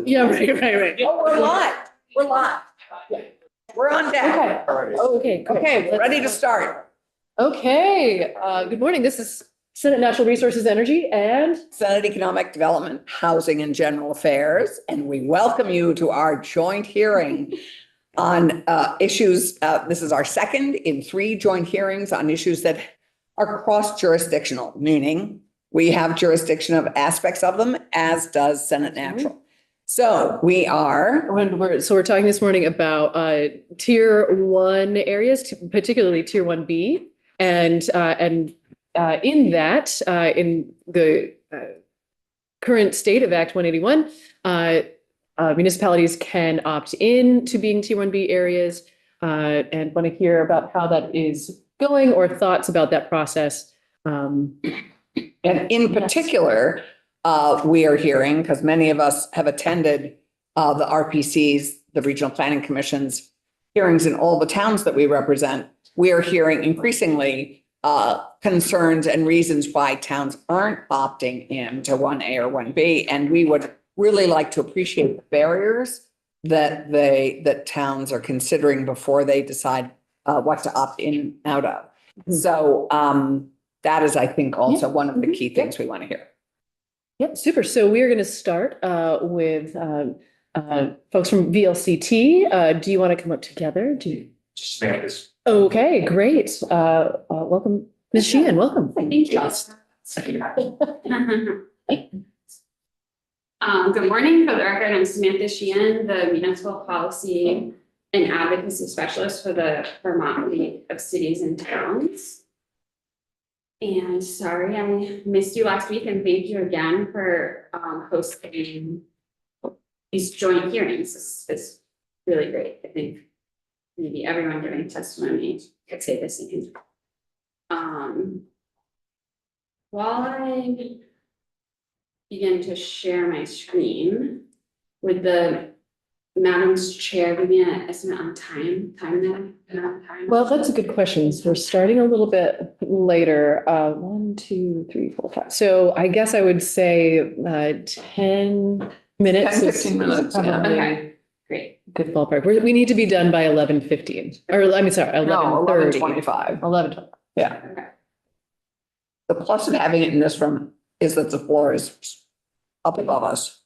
Yeah, right. Oh, we're live. We're live. We're on deck. Okay, great. Okay, we're ready to start. Okay, good morning. This is Senate Natural Resources, Energy, and Senate Economic Development, Housing and General Affairs, and we welcome you to our joint hearing on issues. This is our second in 3 joint hearings on issues that are cross-jurisdictional, meaning we have jurisdiction of aspects of them, as does Senate Natural. So we're talking this morning about tier 1 areas, particularly tier 1B, and in that, in the current state of Act 181, municipalities can opt in to being tier 1B areas, and want to hear about how that is going or thoughts about that process. And in particular, we are hearing, because many of us have attended the RPCs, the Regional Planning Commission's hearings in all the towns that we represent, we are hearing increasingly concerns and reasons why towns aren't opting into 1A or 1B. And we would really like to appreciate the barriers that towns are considering before they decide what to opt in and out of. So that is, I think, also one of the key things we want to hear. Yep, super. So we're going to start with folks from VLCT. Do you want to come up together? Okay, great. Welcome, Ms. Sheehan. Welcome. Thank you. Good morning. For the record, I'm Samantha Sheehan, the Municipal Policy and Advocacy Specialist for the Vermont League of Cities and Towns. And sorry, I missed you last week, and thank you again for hosting these joint hearings. It's really great. I think maybe everyone giving testimony could say the same. While I begin to share my screen, would the Madam's Chair give me an estimate on time? Well, that's a good question. So we're starting a little bit later. 1, 2, 3, 4, 5. So I guess I would say 10 minutes. 10-15 minutes. Yeah. Okay, great. Good ballpark. We need to be done by 11:15. Or I mean, sorry, 11:30. 11:25. 11:20. Yeah. Okay. The plus of having it in this room is that the floor is up above us.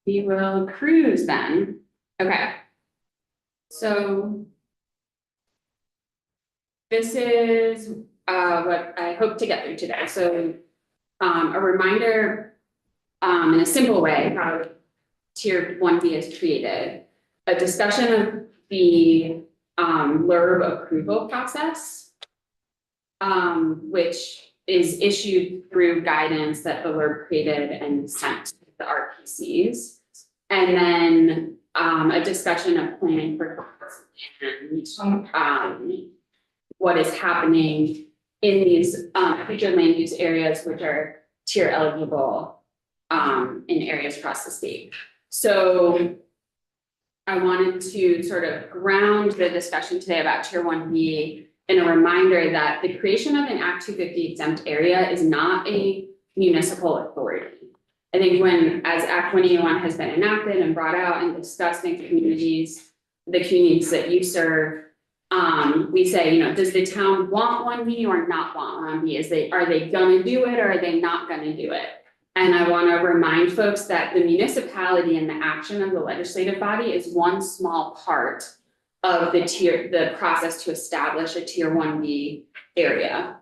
We will cruise then. Okay. So this is what I hope to get through today. So a reminder in a simple way how Tier 1B is created, a discussion of the LURB approval process, which is issued through guidance that the LURB created and sent to the RPCs. And then a discussion of planning for and what is happening in these future land use areas, which are tier eligible in areas across the state. So I wanted to sort of ground the discussion today about tier 1B in a reminder that the creation of an Act 250 exempt area is not a municipal authority. I think as Act 181 has been enacted and brought out and discussed in communities, the communities that you serve, we say, does the town want 1B or not want 1B? Are they going to do it or are they not going to do it? And I want to remind folks that the municipality and the action of the legislative body is one small part of the process to establish a tier 1B area.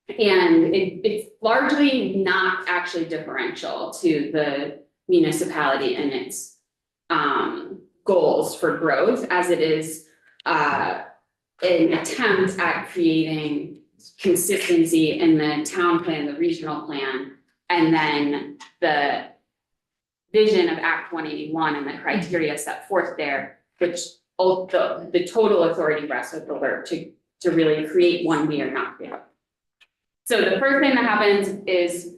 And it's largely not actually differential to the municipality and its goals for growth, as it is an attempt at creating consistency in the town plan, the regional plan, and then the vision of Act 181 and the criteria set forth there, which the total authority rests with the LURB to really create 1B or not create. So the first thing that happens is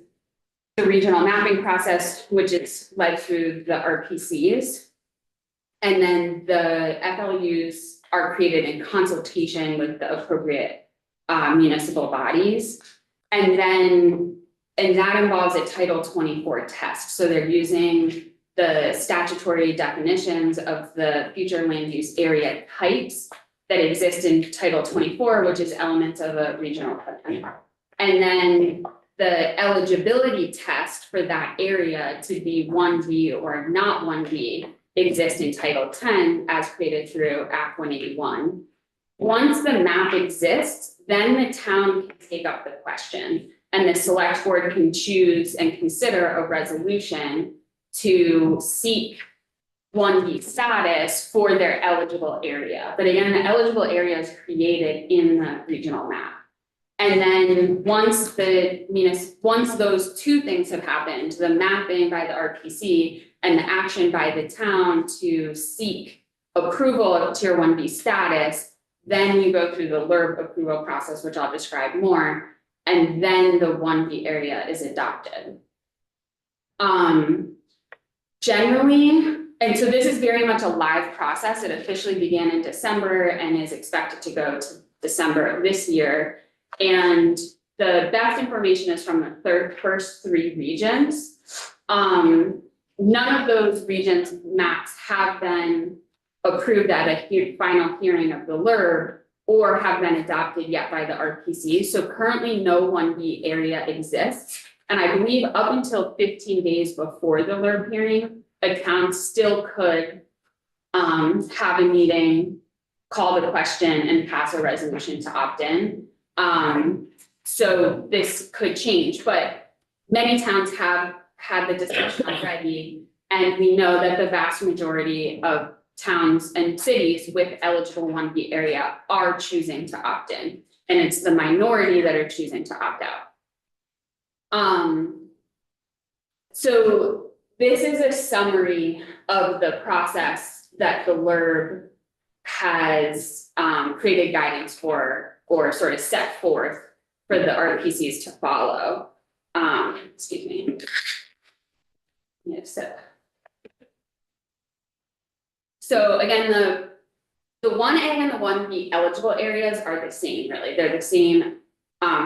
the regional mapping process, which is led through the RPCs. And then the FLUs are created in consultation with the appropriate municipal bodies. And then and that involves a Title 24 test. So they're using the statutory definitions of the future land use area types that exist in Title 24, which is elements of a regional plan. And then the eligibility test for that area to be 1B or not 1B exists in Title 10 as created through Act 181. Once the map exists, then the town can take up the question and the select board can choose and consider a resolution to seek 1B status for their eligible area. But again, the eligible area is created in the regional map. And then once those two things have happened, the mapping by the RPC and the action by the town to seek approval of tier 1B status, then you go through the LURB approval process, which I'll describe more, and then the 1B area is adopted. Generally, and so this is very much a live process. It officially began in December and is expected to go to December of this year. And the best information is from the first 3 regions. None of those regions' maps have been approved at a final hearing of the LURB or have been adopted yet by the RPC. So currently no 1B area exists. And I believe up until 15 days before the LURB hearing, a town still could have a meeting, call the question and pass a resolution to opt in. So this could change, but many towns have had the discussion already. And we know that the vast majority of towns and cities with eligible 1B area are choosing to opt in. And it's the minority that are choosing to opt out. So this is a summary of the process that the LURB has created guidance for, or sort of set forth for the RPCs to follow. Excuse me. Yes. So again, the 1A and the 1B eligible areas are the same, really. They're the same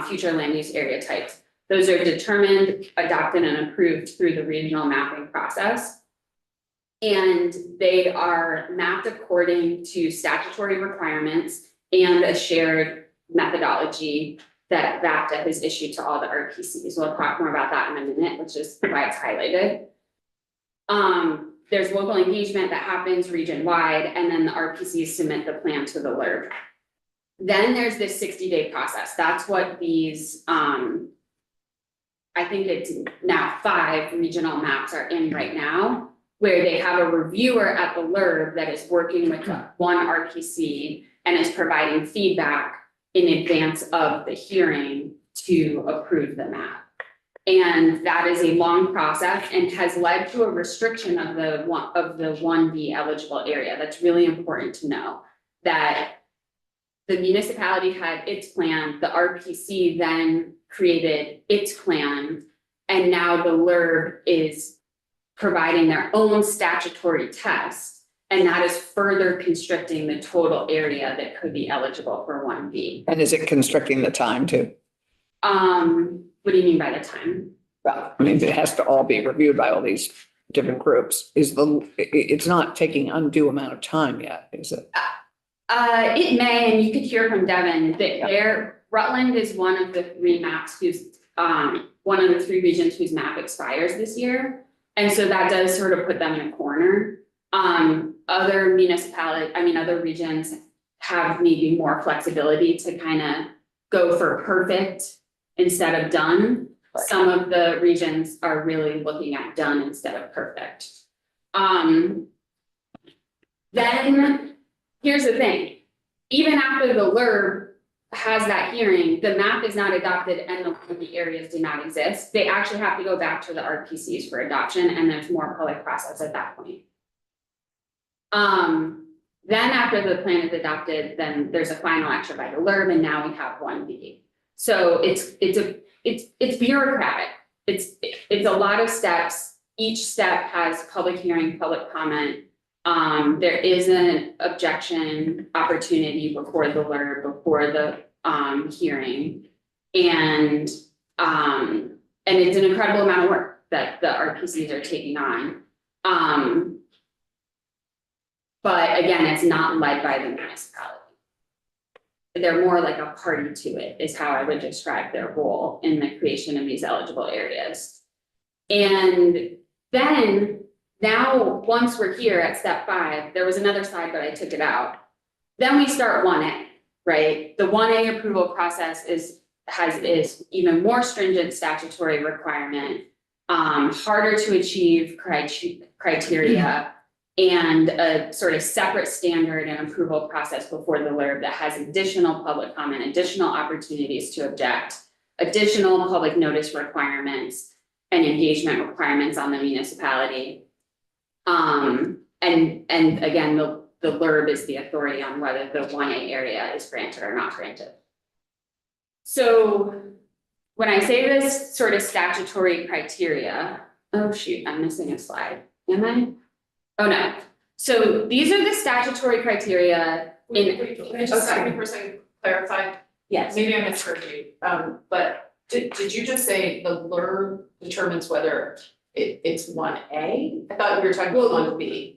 future land use area types. Those are determined, adopted, and approved through the regional mapping process. And they are mapped according to statutory requirements and a shared methodology that VACTA has issued to all the RPCs. We'll talk more about that in a minute, which is why it's highlighted. There's local engagement that happens region-wide, and then the RPCs submit the plan to the LURB. Then there's this 60-day process. That's what these, I think it's now 5 regional maps are in right now, where they have a reviewer at the LURB that is working with one RPC and is providing feedback in advance of the hearing to approve the map. And that is a long process and has led to a restriction of the 1B eligible area. That's really important to know, that the municipality had its plan, the RPC then created its plan, and now the LURB is providing their own statutory test, and that is further constricting the total area that could be eligible for 1B. And is it constricting the time too? What do you mean by the time? Well, I mean, it has to all be reviewed by all these different groups. It's not taking undue amount of time yet, is it? It may, and you could hear from Devin that Rutland is one of the 3 maps whose, one of the 3 regions whose map expires this year. And so that does sort of put them in a corner. Other municipalities, other regions have maybe more flexibility to kind of go for perfect instead of done. Right. Some of the regions are really looking at done instead of perfect. Then here's the thing, even after the LURB has that hearing, the map is not adopted and the areas do not exist. They actually have to go back to the RPCs for adoption, and there's more public process at that point. Then after the plan is adopted, then there's a final action by the LURB, and now we have 1B. So it's bureaucratic. It's a lot of steps. Each step has public hearing, public comment. There is an objection opportunity before the LURB, before the hearing. And and it's an incredible amount of work that the RPCs are taking on. But again, it's not led by the municipality. They're more like a party to it, is how I would describe their role in the creation of these eligible areas. And then, now, once we're here at step 5, there was another slide, but I took it out. Then we start 1A, right? The 1A approval process is even more stringent statutory requirement, harder to achieve criteria, and a sort of separate standard and approval process before the LURB that has additional public comment, additional opportunities to object, additional public notice requirements and engagement requirements on the municipality. And again, the LURB is the authority on whether the 1A area is granted or not granted. So when I say this sort of statutory criteria, oh shoot, I'm missing a slide. Am I? Oh no. So these are the statutory criteria in. Can I just second for a second clarify? Yes. Maybe I misheard you, but did you just say the LURB determines whether it's 1A? I thought we were talking about 1B.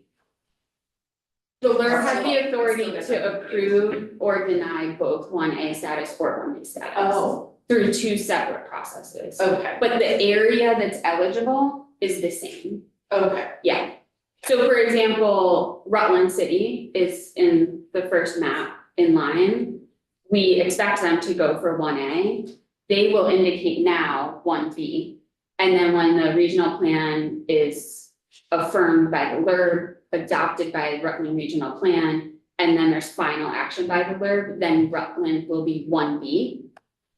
The LURB has the authority to approve or deny both 1A status or 1B status. Oh, Through 2 separate processes. okay, But the area that's eligible is the same. okay. Yeah. So for example, Rutland City is in the first map in line. We expect them to go for 1A. They will indicate now 1B. And then when the regional plan is affirmed by the LURB, adopted by Rutland Regional Plan, and then there's final action by the LURB, then Rutland will be 1B.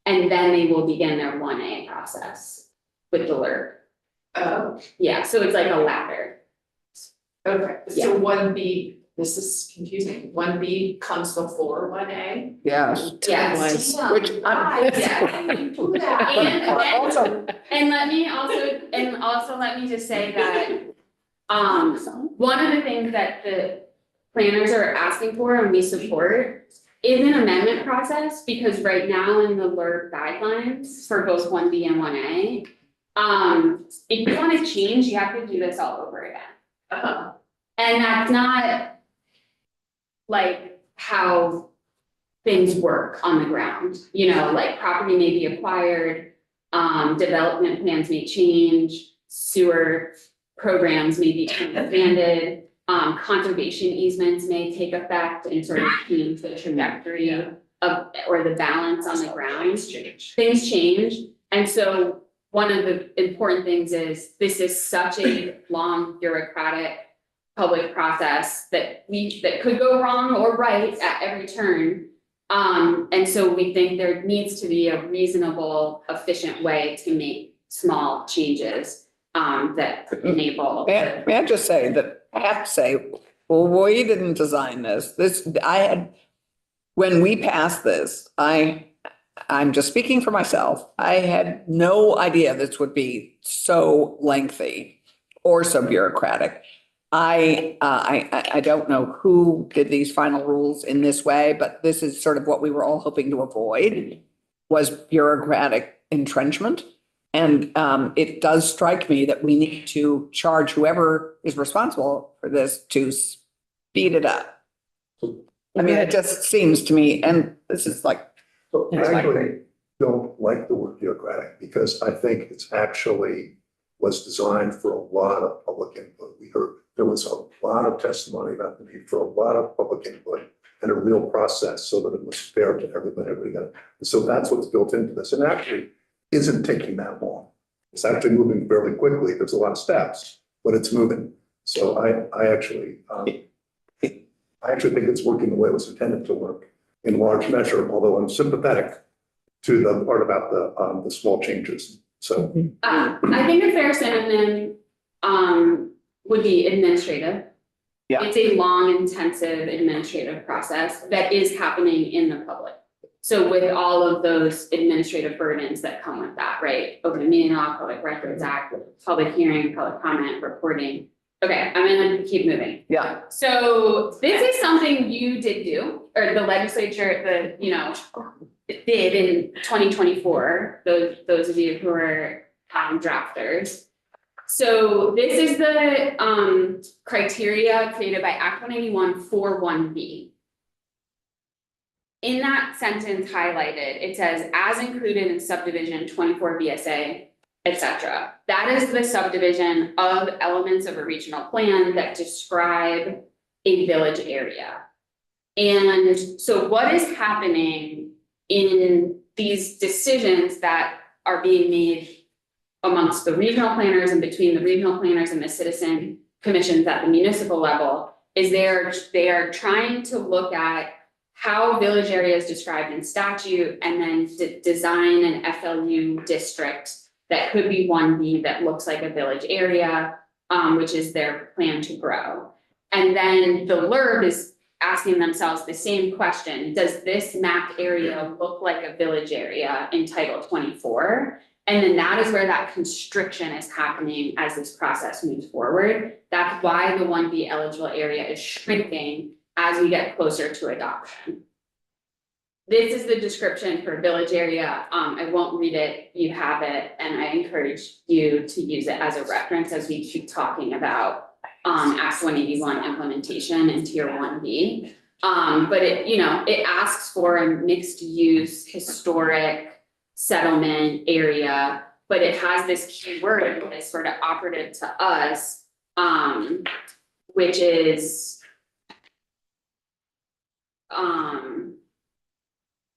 And then they will begin their 1A process with the LURB. Oh, Yeah, so it's like a ladder. okay, so 1B, this is confusing, 1B comes before 1A? Yes. Yes. Which I'm. Yeah. Also, And let me just say that, one of the things that the planners are asking for and we support is an amendment process, because right now in the LURB guidelines for both 1B and 1A, if you want to change, you have to do this all over again. And that's not like how things work on the ground, like property may be acquired, development plans may change, sewer programs may be expanded, conservation easements may take effect and sort of change the trajectory of, or the balance on the ground. Things change. And so one of the important things is this is such a long bureaucratic public process that could go wrong or right at every turn. And so we think there needs to be a reasonable, efficient way to make small changes that enable. may I just say that, I have to say, well, we didn't design this. When we passed this, I'm just speaking for myself. I had no idea this would be so lengthy or so bureaucratic. I don't know who did these final rules in this way, but this is sort of what we were all hoping to avoid, was bureaucratic entrenchment. And it does strike me that we need to charge whoever is responsible for this to speed it up. I mean, it just seems to me, and this is like. So I actually don't like the word bureaucratic, because I think it's actually was designed for a lot of public input. We heard there was a lot of testimony about the need for a lot of public input and a real process so that it was fair to everybody. So that's what's built into this, and actually isn't taking that long. It's actually moving fairly quickly. There's a lot of steps, but it's moving. So I actually think it's working the way it was intended to work in large measure, although I'm sympathetic to the part about the small changes. So I think a fair synonym would be administrative. Yeah. It's a long, intensive administrative process that is happening in the public. So with all of those administrative burdens that come with that, right? Open meeting law, Public Records Act, public hearing, public comment, reporting. Okay, I'm gonna keep moving. Yeah. So this is something you did do, or the legislature, did in 2024. Those of you who are drafters. So this is the criteria created by Act 181 for 1B. In that sentence highlighted, it says, as included in subdivision 24 BSA, etc. That is the subdivision of elements of a regional plan that describe a village area. And so what is happening in these decisions that are being made amongst the regional planners and between the regional planners and the citizen commissions at the municipal level is they are trying to look at how village area is described in statute and then design an FLU district that could be 1B that looks like a village area, which is their plan to grow. And then the LURB is asking themselves the same question: does this mapped area look like a village area in Title 24? And then that is where that constriction is happening as this process moves forward. That's why the 1B eligible area is shrinking as we get closer to adoption. This is the description for village area. I won't read it, you have it, and I encourage you to use it as a reference as we keep talking about Act 181 implementation in Tier 1B. But it asks for a mixed use historic settlement area, but it has this key word that is sort of operative to us, which is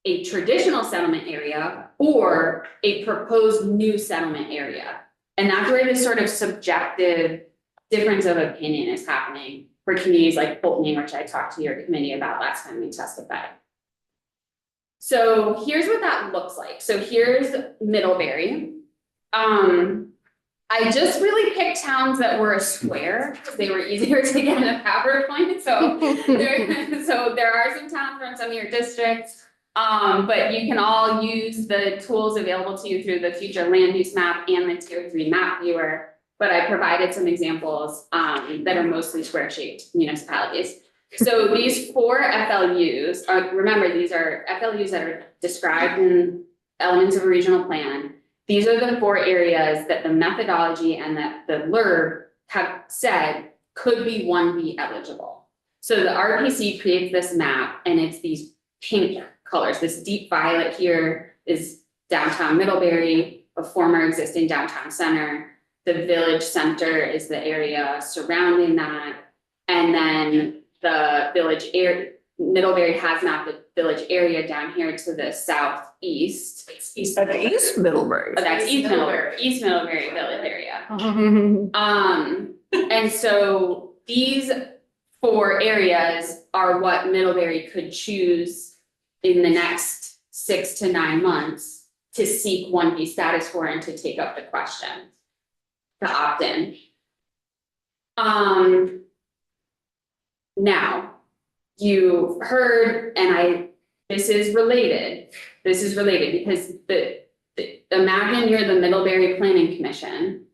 a traditional settlement area or a proposed new settlement area. And that's where this sort of subjective difference of opinion is happening for communities like Fulton, which I talked to your committee about last time we testified. So here's what that looks like. So here's Middlebury. I just really picked towns that were a square because they were easier to get in a PowerPoint. So there are some towns from some of your districts, but you can all use the tools available to you through the future land use map and the Tier 3 map viewer. But I provided some examples that are mostly square shaped municipalities. So these 4 FLUs remember, these are FLUs that are described in elements of a regional plan. These are the 4 areas that the methodology and that the LURB have said could be 1B eligible. So the RPC creates this map and it's these pink colors. This deep violet here is downtown Middlebury, a former existing downtown center. The village center is the area surrounding that. And then the village area, Middlebury has mapped the village area down here to the southeast. That's East Middlebury. Oh, that's East Middlebury village area. And so these 4 areas are what Middlebury could choose in the next 6 to 9 months to seek 1B status for and to take up the question, to opt in. Now, you heard, and this is related because imagine you're the Middlebury Planning Commission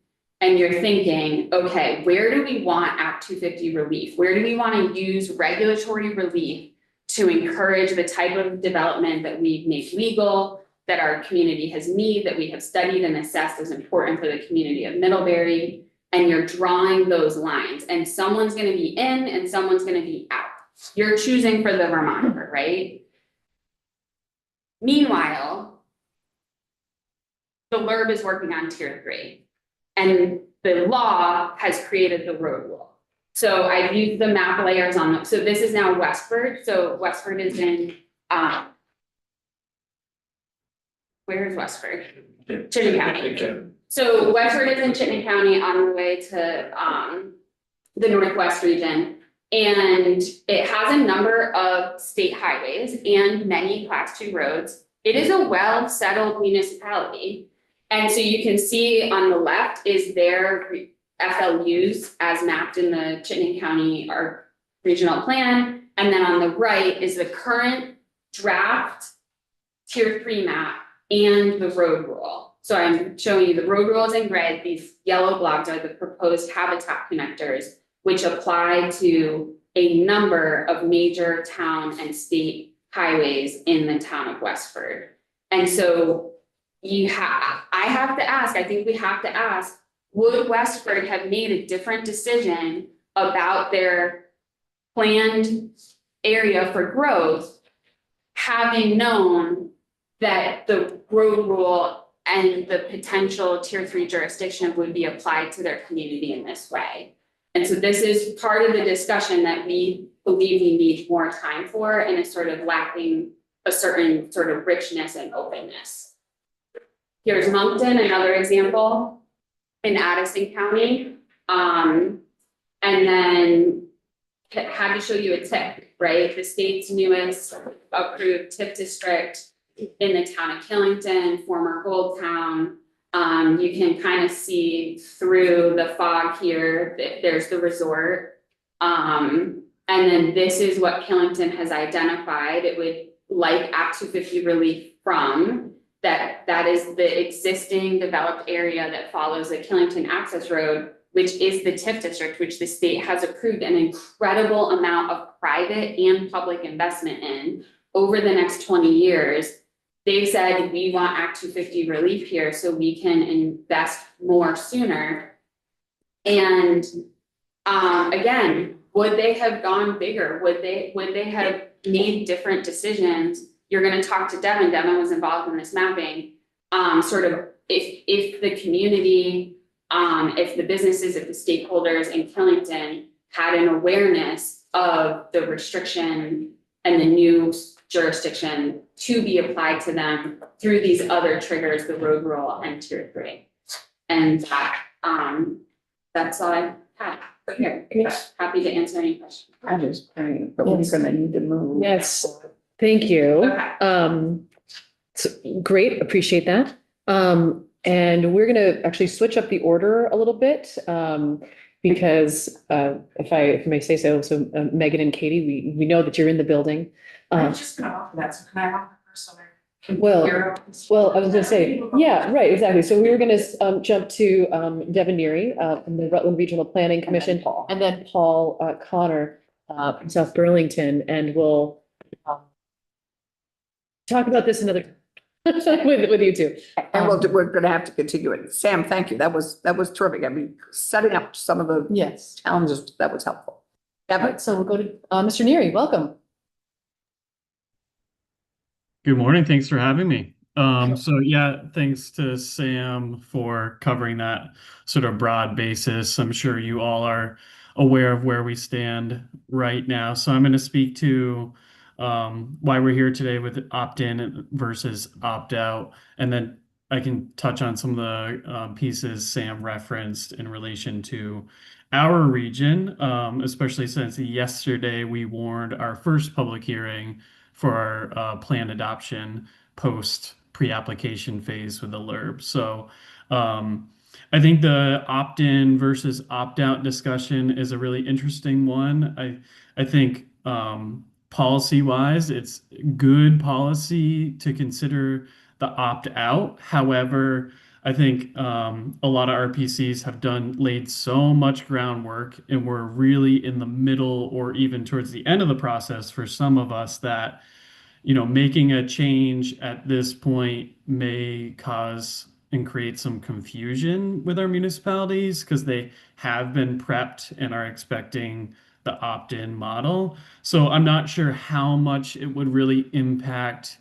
and you're thinking, okay, where do we want Act 250 relief? Where do we want to use regulatory relief to encourage the type of development that we've made legal, that our community has need, that we have studied and assessed as important for the community of Middlebury? And you're drawing those lines, and someone's going to be in and someone's going to be out. You're choosing for the Vermonter, right? Meanwhile, the LURB is working on Tier 3, and the law has created the road rule. So I've used the map layers on them. So this is now Westford. So Westford is in, where is Westford? Chittenden County. So Westford is in Chittenden County on the way to the Northwest region. And it has a number of state highways and many Class 2 roads. It is a well-settled municipality. And so you can see on the left is their FLUs as mapped in the Chittenden County regional plan. And then on the right is the current draft Tier 3 map and the road rule. So I'm showing you the road rules in red. These yellow blocks are the proposed habitat connectors, which apply to a number of major town and state highways in the town of Westford. And so I have to ask, I think we have to ask, would Westford have made a different decision about their planned area for growth, having known that the road rule and the potential tier 3 jurisdiction would be applied to their community in this way? And so this is part of the discussion that we believe we need more time for, and is sort of lacking a certain sort of richness and openness. Here's Moncton, another example in Addison County. And then had to show you a TIP, right? The state's newest approved TIP district in the town of Killington, former Gold Town. You can kind of see through the fog here that there's the resort. And then this is what Killington has identified. It would like Act 250 relief from. That is the existing developed area that follows the Killington Access Road, which is the TIF district, which the state has approved an incredible amount of private and public investment in over the next 20 years. They said, we want Act 250 relief here so we can invest more sooner. And again, would they have gone bigger? Would they have made different decisions? You're going to talk to Devin. Devin was involved in this mapping. Sort of if the community, if the businesses, if the stakeholders in Killington had an awareness of the restriction and the new jurisdiction to be applied to them through these other triggers, the road rule and tier 3. And that's all I had. But here, happy to answer any questions. That is great, but we're gonna need to move. Yes, thank you. Okay. So great, appreciate that. And we're gonna actually switch up the order a little bit, because if I may say so, Megan and Katie, we know that you're in the building. I'm just gonna offer that, so can I offer first so I Well, hear? I was gonna say, yeah, right, exactly. So we were gonna jump to Devin Neary from the Rutland Regional Planning Commission, Paul. and then Paul Connor from South Burlington, and we'll talk about this another with you two. And we're gonna have to continue it. Sam, thank you. That was terrific. I mean, setting up some of the Yes. challenges, that was helpful. All right, so we'll go to Mr. Neary, welcome. Good morning. Thanks for having me. So yeah, thanks to Sam for covering that sort of broad basis. I'm sure you all are aware of where we stand right now. So I'm going to speak to why we're here today with opt-in versus opt-out, and then I can touch on some of the pieces Sam referenced in relation to our region, especially since yesterday we warned our first public hearing for our planned adoption post pre-application phase with the LURB. So I think the opt-in versus opt-out discussion is a really interesting one. I think policy-wise, it's good policy to consider the opt-out. However, I think a lot of RPCs have laid so much groundwork, and we're really in the middle or even towards the end of the process for some of us that, making a change at this point may cause and create some confusion with our municipalities because they have been prepped and are expecting the opt-in model. So I'm not sure how much it would really impact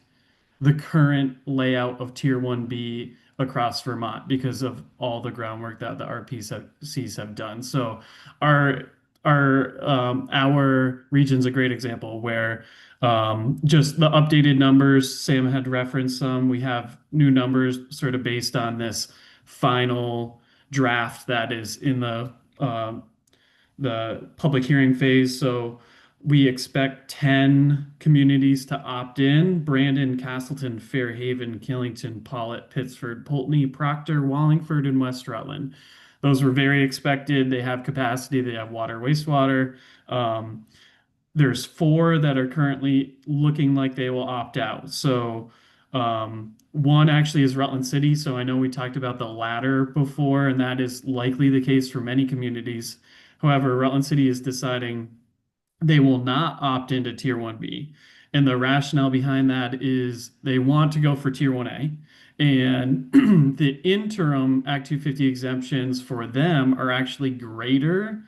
the current layout of Tier 1B across Vermont because of all the groundwork that the RPCs have done. So our region's a great example where just the updated numbers, Sam had referenced some, we have new numbers sort of based on this final draft that is in the public hearing phase. So we expect 10 communities to opt in: Brandon, Castleton, Fairhaven, Killington, Paulet, Pittsford, Pulteney, Proctor, Wallingford, and West Rutland. Those were very expected. They have capacity. They have water, wastewater. There's 4 that are currently looking like they will opt out. So one actually is Rutland City. So I know we talked about the latter before, and that is likely the case for many communities. However, Rutland City is deciding they will not opt into Tier 1B. And the rationale behind that is they want to go for Tier 1A. And the interim Act 250 exemptions for them are actually greater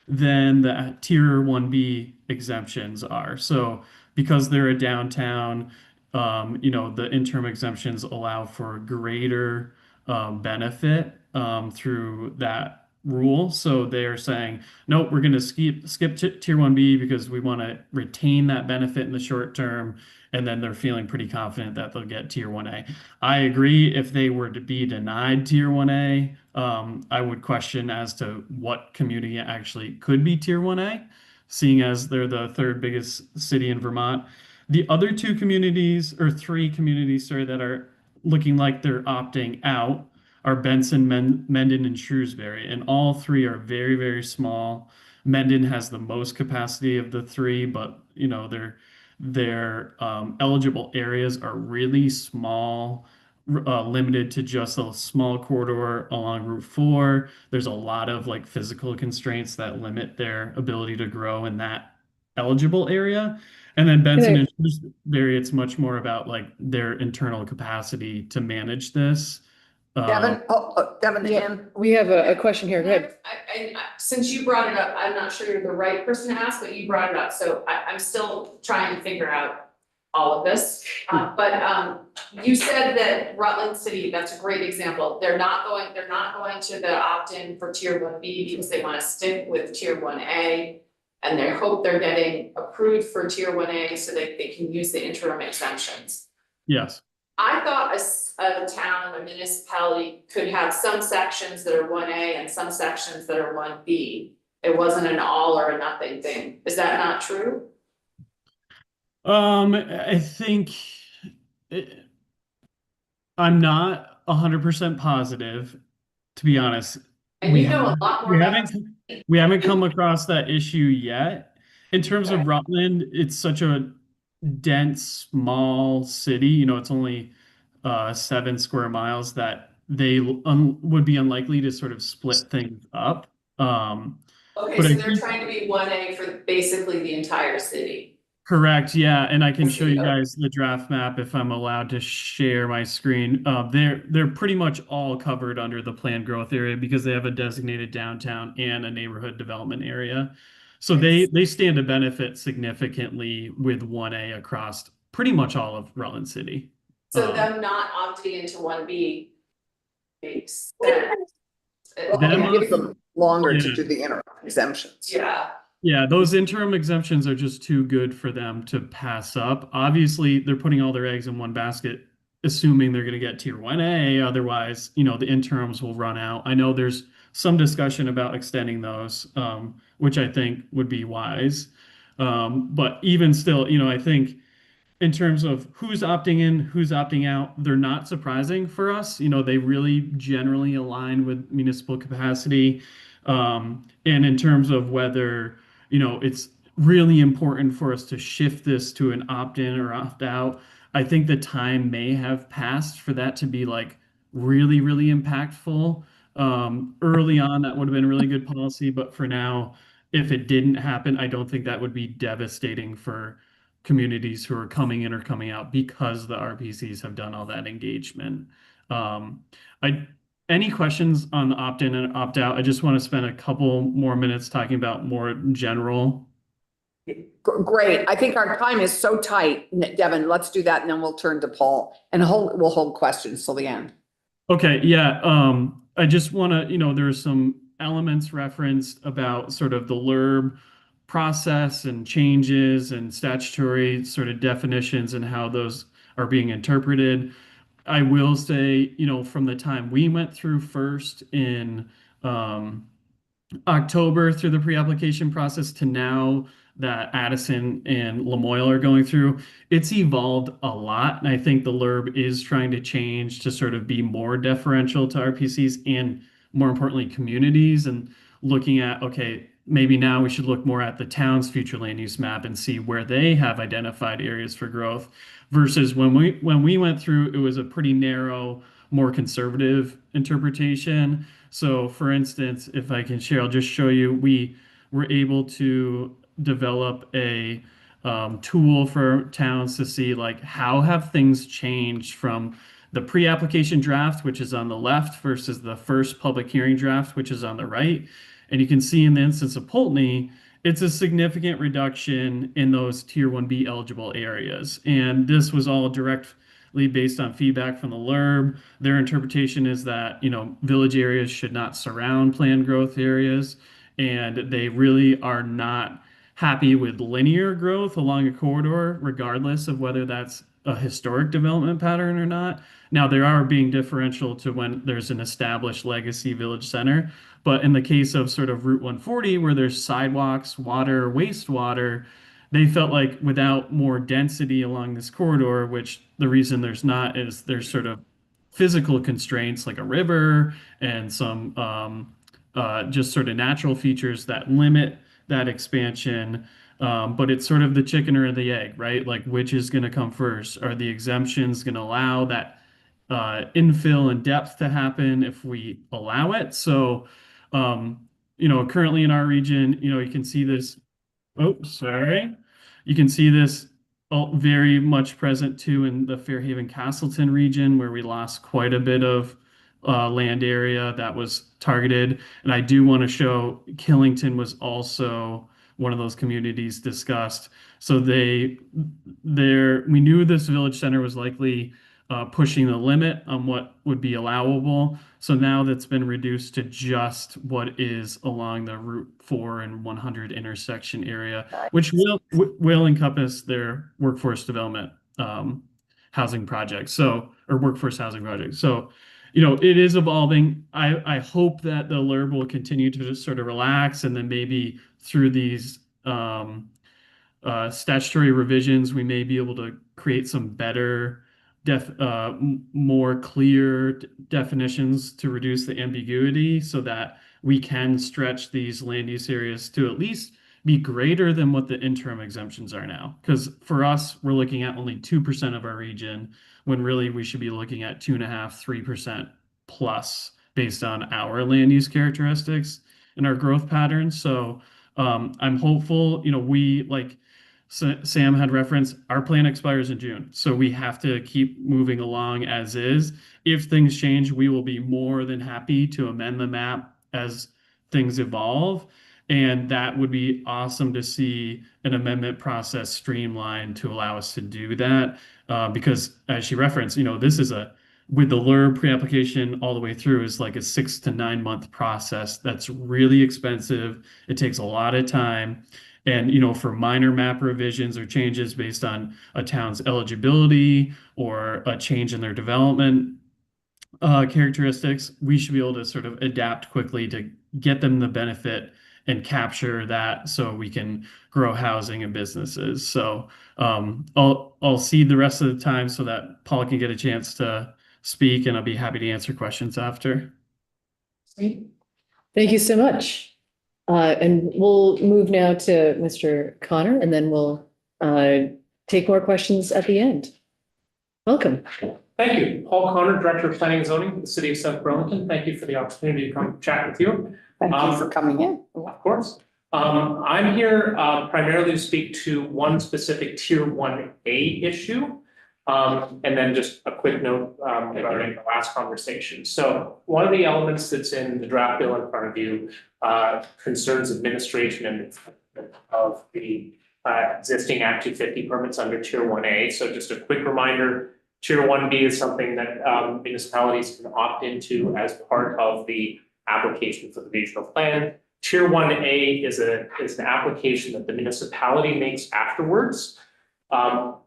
than the Tier 1B exemptions are. So because they're a downtown, the interim exemptions allow for greater benefit through that rule. So they're saying, nope, we're going to skip Tier 1B because we want to retain that benefit in the short term. And then they're feeling pretty confident that they'll get Tier 1A. I agree. If they were to be denied Tier 1A, I would question as to what community actually could be Tier 1A, seeing as they're the third biggest city in Vermont. The other two communities, or three communities, sorry, that are looking like they're opting out are Benson, Mendon, and Shrewsbury. And all three are very, very small. Mendon has the most capacity of the three, but their eligible areas are really small, limited to just a small corridor along Route 4. There's a lot of like physical constraints that limit their ability to grow in that eligible area. And then Benson and Shrewsbury, it's much more about like their internal capacity to manage this. Devin, Devin, Yeah. Ann? We have a question here. Go ahead. Since you brought it up, I'm not sure you're the right person to ask, but you brought it up, so I'm still trying to figure out all of this. But you said that Rutland City, that's a great example, they're not going to the opt-in for Tier 1B because they want to stick with Tier 1A. And they hope they're getting approved for Tier 1A so that they can use the interim exemptions. Yes. I thought a town, a municipality could have some sections that are 1A and some sections that are 1B. It wasn't an all or a nothing thing. Is that not true? I think I'm not 100% positive, to be honest. And you know a lot more we about haven't come across that issue yet. In terms of Rutland, it's such a dense, small city. It's only 7 square miles that they would be unlikely to sort of split things up. Okay, But so I they're think trying to be 1A for basically the entire city. correct, yeah, and I can I show see, you okay. guys the draft map if I'm allowed to share my screen. They're pretty much all covered under the planned growth area because they have a designated downtown and a neighborhood development area. So they stand to benefit significantly with 1A across pretty much all of Rutland City. So them not opting into 1B makes sense. Them It gives them longer Yeah. to do the interim exemptions. Yeah. Yeah, those interim exemptions are just too good for them to pass up. Obviously, they're putting all their eggs in one basket, assuming they're going to get Tier 1A. Otherwise, the interims will run out. I know there's some discussion about extending those, which I think would be wise. But even still, I think in terms of who's opting in, who's opting out, they're not surprising for us. They really generally align with municipal capacity. And in terms of whether, it's really important for us to shift this to an opt-in or opt-out, I think the time may have passed for that to be like really, really impactful. Early on, that would have been really good policy, but for now, if it didn't happen, I don't think that would be devastating for communities who are coming in or coming out because the RPCs have done all that engagement. I Any questions on the opt-in and opt-out? I just want to spend a couple more minutes talking about more general. Great. I think our time is so tight. Devin, let's do that and then we'll turn to Paul and we'll hold questions till the end. Okay, yeah. I just want to, there's some elements referenced about sort of the LURB process and changes and statutory sort of definitions and how those are being interpreted. I will say, from the time we went through first in October through the pre-application process to now that Addison and Lamoille are going through, it's evolved a lot. And I think the LURB is trying to change to sort of be more deferential to RPCs and more importantly, communities and looking at, okay, maybe now we should look more at the town's future land use map and see where they have identified areas for growth versus when we went through, it was a pretty narrow, more conservative interpretation. So for instance, if I can share, I'll just show you, we were able to develop a tool for towns to see like how have things changed from the pre-application draft, which is on the left, versus the first public hearing draft, which is on the right. And you can see in the instance of Poultney, it's a significant reduction in those Tier 1B eligible areas. And this was all directly based on feedback from the LURB. Their interpretation is that, village areas should not surround planned growth areas, and they really are not happy with linear growth along a corridor, regardless of whether that's a historic development pattern or not. Now, there are being differential to when there's an established legacy village center, but in the case of sort of Route 140, where there's sidewalks, water, wastewater, they felt like without more density along this corridor, which the reason there's not is there's sort of physical constraints like a river and some just sort of natural features that limit that expansion. But it's sort of the chicken or the egg, right? Like which is going to come first? Are the exemptions going to allow that infill and depth to happen if we allow it? So, currently in our region, you can see this. Oh, sorry. You can see this very much present too in the Fairhaven Castleton region, where we lost quite a bit of land area that was targeted. And I do want to show Killington was also one of those communities discussed. So we knew this village center was likely pushing the limit on what would be allowable. So now that's been reduced to just what is along the Route 4 and 100 intersection area, which will encompass their workforce development housing project. Or workforce housing project. So, it is evolving. I hope that the LURB will continue to just sort of relax, and then maybe through these statutory revisions, we may be able to create some better more clear definitions to reduce the ambiguity so that we can stretch these land use areas to at least be greater than what the interim exemptions are now. Because for us, we're looking at only 2% of our region, when really we should be looking at 2.5%, 3% plus based on our land use characteristics and our growth patterns. So I'm hopeful, Sam had referenced, our plan expires in June. So we have to keep moving along as is. If things change, we will be more than happy to amend the map as things evolve. And that would be awesome to see an amendment process streamlined to allow us to do that. Because as she referenced, this is with the LURB pre-application all the way through is like a 6 to 9 month process. That's really expensive. It takes a lot of time. And, for minor map revisions or changes based on a town's eligibility or a change in their development characteristics, we should be able to sort of adapt quickly to get them the benefit and capture that so we can grow housing and businesses. So I'll cede the rest of the time so that Paul can get a chance to speak, and I'll be happy to answer questions after. Great. Thank you so much. And we'll move now to Mr. Connor, and then we'll take more questions at the end. Welcome. Thank you. Paul Connor, Director of Planning and Zoning for the City of South Burlington. Thank you for the opportunity to come chat with you. Thank you for coming in. Of course. I'm here primarily to speak to one specific Tier 1A issue. And then just a quick note regarding the last conversation. So one of the elements that's in the draft bill in front of you concerns administration and of the existing Act 250 permits under Tier 1A. So just a quick reminder, Tier 1B is something that municipalities can opt into as part of the application for the regional plan. Tier 1A is an application that the municipality makes afterwards.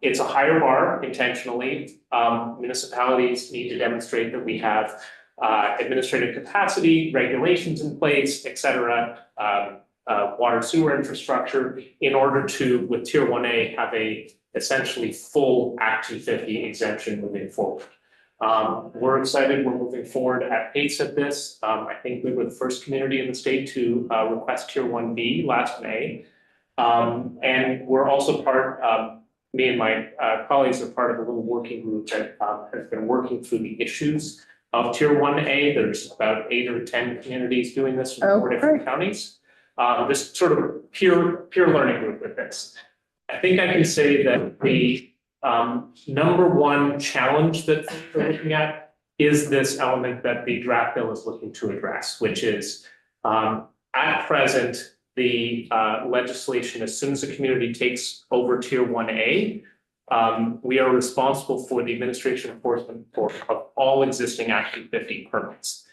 It's a higher bar intentionally. Municipalities need to demonstrate that we have administrative capacity, regulations in place, et cetera, water sewer infrastructure in order to, with Tier 1A, have a essentially full Act 250 exemption moving forward. We're excited. We're moving forward at pace at this. I think we were the first community in the state to request Tier 1B last May. And we're also me and my colleagues are part of a little working group that has been working through the issues of Tier 1A. There's about 8 or 10 communities doing this from 4 different counties. This sort of peer learning group with this. I think I can say that the Number one challenge that we're looking at is this element that the draft bill is looking to address, which is at present, the legislation, as soon as the community takes over Tier 1A, we are responsible for the administration enforcement of all existing Act 250 permits.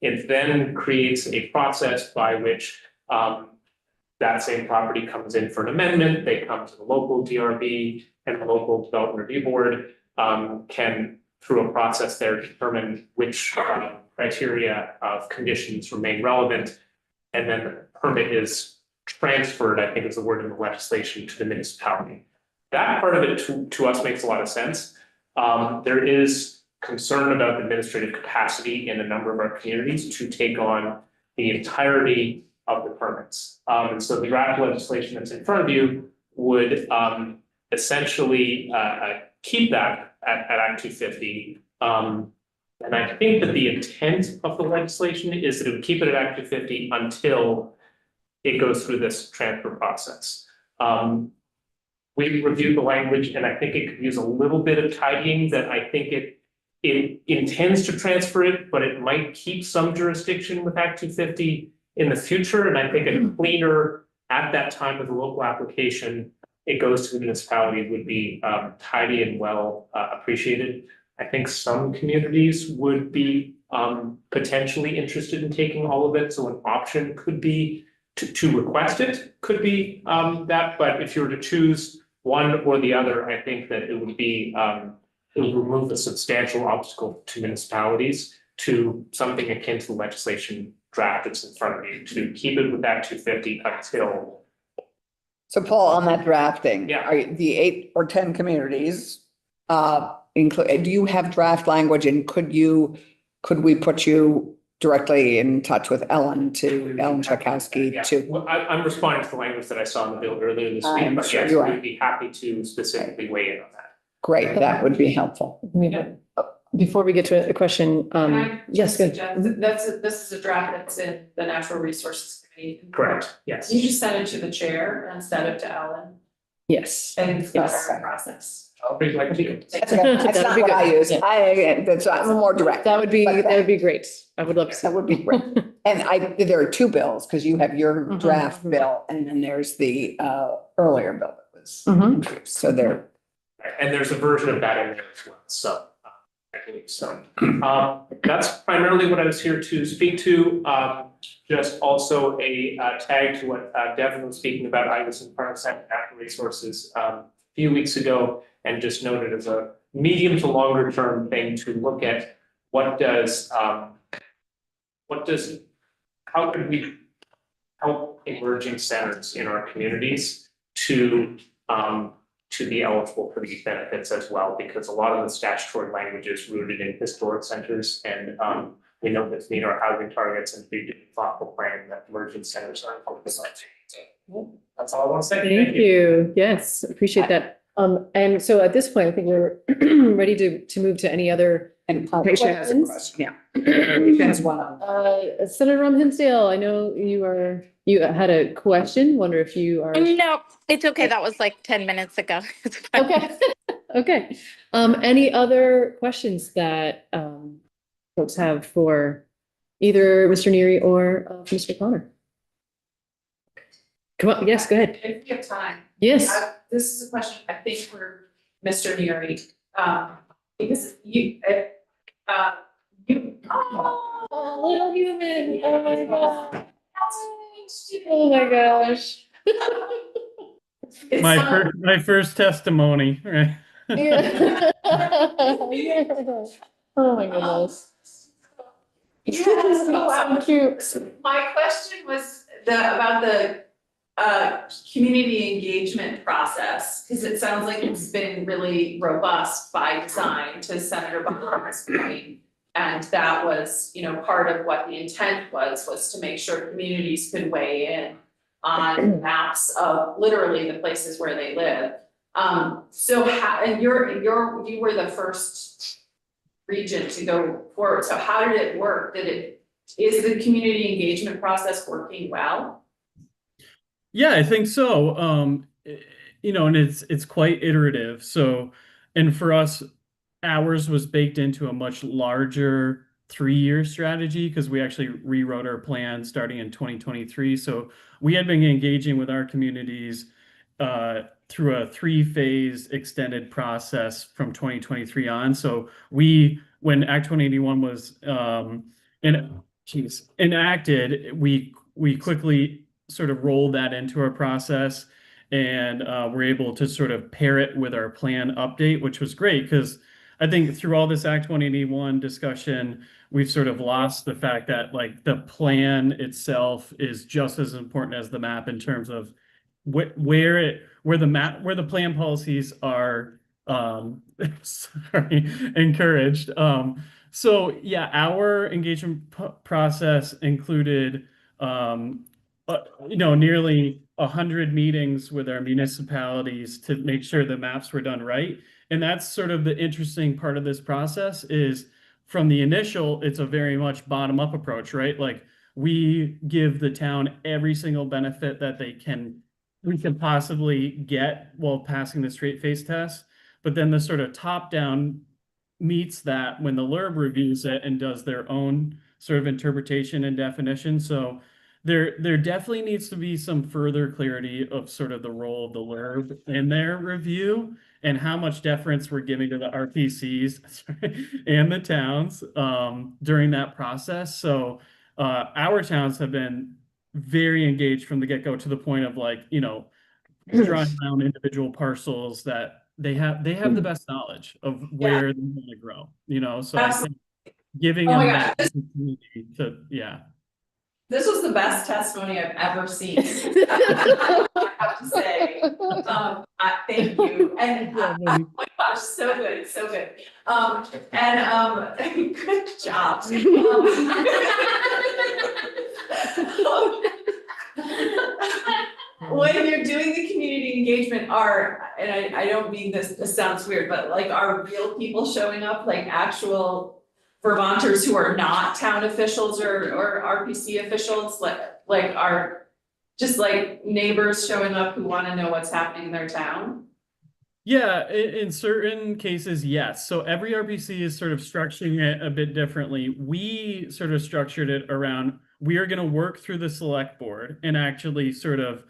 It then creates a process by which that same property comes in for an amendment, they come to the local DRB, and the local development review board can, through a process there, determine which criteria of conditions remain relevant. And then the permit is transferred, I think is the word in the legislation, to the municipality. That part of it to us makes a lot of sense. There is concern about the administrative capacity in a number of our communities to take on the entirety of the permits. And so the draft legislation that's in front of you would essentially keep that at Act 250. And I think that the intent of the legislation is that it would keep it at Act 250 until it goes through this transfer process. We reviewed the language and I think it could use a little bit of tidying, that I think it intends to transfer it, but it might keep some jurisdiction with Act 250 in the future. And I think a cleaner at that time of the local application, it goes to the municipality would be tidy and well appreciated. I think some communities would be potentially interested in taking all of it. So an option could be to request it, could be that, but if you were to choose one or the other, I think that it would be, it would remove a substantial obstacle to municipalities to something akin to the legislation draft that's in front of you, to keep it with Act 250 until. So Paul, on that drafting, Yeah. are the 8 or 10 communities, include, do you have draft language, and could we put you directly in touch with Ellen Tchaikovsky Yeah, to? well, I'm responding to the language that I saw in the bill earlier this week, I'm but sure yes, you are. we'd be happy to specifically weigh in on that. Great, that would be helpful. Before we get to a question, Can I yes, just good. suggest, this is a draft that's in the Natural Resources Committee. Correct, yes. You just send it to the chair and send it to Ellen Yes. and Yes. start the process. I'll be glad to do it. That's That'd not be what I good. use. Yeah. I'm more direct. That would be But great. I would love to see. That would be great. And there are 2 bills, because you have your Mhm, draft mhm. bill, and then there's the earlier bill that was Mhm. introduced. So there. And there's a version of that in there as well, so. I believe so. That's primarily what I was here to speak to. Just also a tag to what Devin was speaking about. I was in Parks and Natural Resources a few weeks ago, and just noted as a medium to longer term thing to look at how could we help emerging centers in our communities to be eligible for these benefits as well, because a lot of the statutory language is rooted in historic centers, and we know that to meet our housing targets and be doing thoughtful planning, that emerging centers are important. So that's all I want to say. Thank you. Yes, appreciate that. And so at this point, I think we're ready to move to any other. And Patricia has a questions? question, yeah. Patricia has one. Senator Hinsdale, I know you had a question. Wonder if you are. No, it's okay. That was like 10 minutes ago. It's fine. Okay, okay. Any other questions that folks have for either Mr. Neary or Mr. Connor? Come on, yes, go ahead. If we have time. Yes. This is a question, I think, for Mr. Neary, because you, Oh, little human. Oh my God. Oh my gosh. It's My not- my first testimony, right? Yeah. Yeah. Oh my goodness. Yes, So cute. my question was about the community engagement process, because it sounds like it's been really robust by design, to Senator Bonner's point. And that was, part of what the intent was to make sure communities could weigh in on maps of literally the places where they live. So how, and you were the first region to go forward. So how did it work? Is the community engagement process working well? Yeah, I think so. And it's quite iterative. So And for us, ours was baked into a much larger 3-year strategy because we actually rewrote our plan starting in 2023. So we had been engaging with our communities through a 3-phase extended process from 2023 on. So when Act 181 was enacted, we quickly sort of rolled that into our process, and we're able to sort of pair it with our plan update, which was great because I think through all this Act 181 discussion, we've sort of lost the fact that like the plan itself is just as important as the map in terms of where the plan policies are sorry, encouraged. So yeah, our engagement process included nearly 100 meetings with our municipalities to make sure the maps were done right. And that's sort of the interesting part of this process is from the initial, it's a very much bottom-up approach, right? Like we give the town every single benefit that we can possibly get while passing the straight face test. But then the sort of top-down meets that when the LURB reviews it and does their own sort of interpretation and definition. So there definitely needs to be some further clarity of sort of the role of the LURB in their review and how much deference we're giving to the RPCs and the towns during that process. So our towns have been very engaged from the get-go to the point of like, drawing around individual parcels that they have the best knowledge of where they want to grow, so I think giving Oh my them gosh, that opportunity to, yeah. this was the best testimony I've ever seen. I have to say, thank you, and oh my gosh, so good, so good. Good job. When you're doing the community engagement, and I don't mean this sounds weird, but like are real people showing up, like actual Vermonters who are not town officials or RPC officials, like are just like neighbors showing up who want to know what's happening in their town? Yeah, in certain cases, yes. So every RPC is sort of structuring it a bit differently. We sort of structured it around, we are going to work through the select board and actually sort of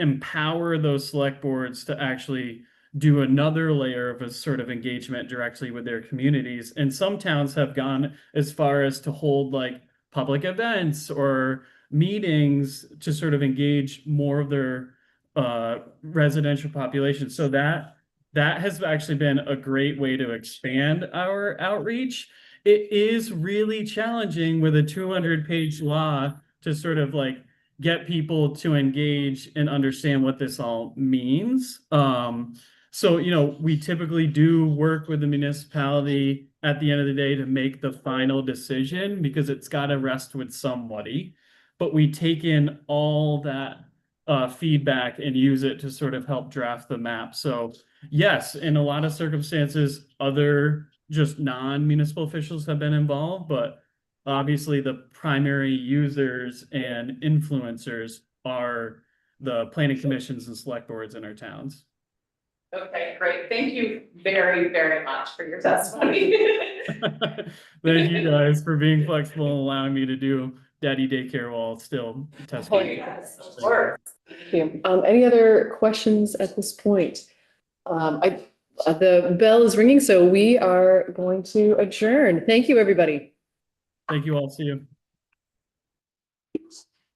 empower those select boards to actually do another layer of a sort of engagement directly with their communities. And some towns have gone as far as to hold like public events or meetings to sort of engage more of their residential population. So that has actually been a great way to expand our outreach. It is really challenging with a 200-page law to sort of like get people to engage and understand what this all means. So, we typically do work with the municipality at the end of the day to make the final decision because it's got to rest with somebody. But we take in all that feedback and use it to sort of help draft the map. So yes, in a lot of circumstances, other just non-municipal officials have been involved, but obviously the primary users and influencers are the planning commissions and select boards in our towns. Okay, great. Thank you very, very much for your testimony. Thank you guys for being flexible and allowing me to do daddy daycare while still testifying. Yes, of course. Thank you. Any other questions at this point? The bell is ringing, so we are going to adjourn. Thank you, everybody. Thank you all. See you.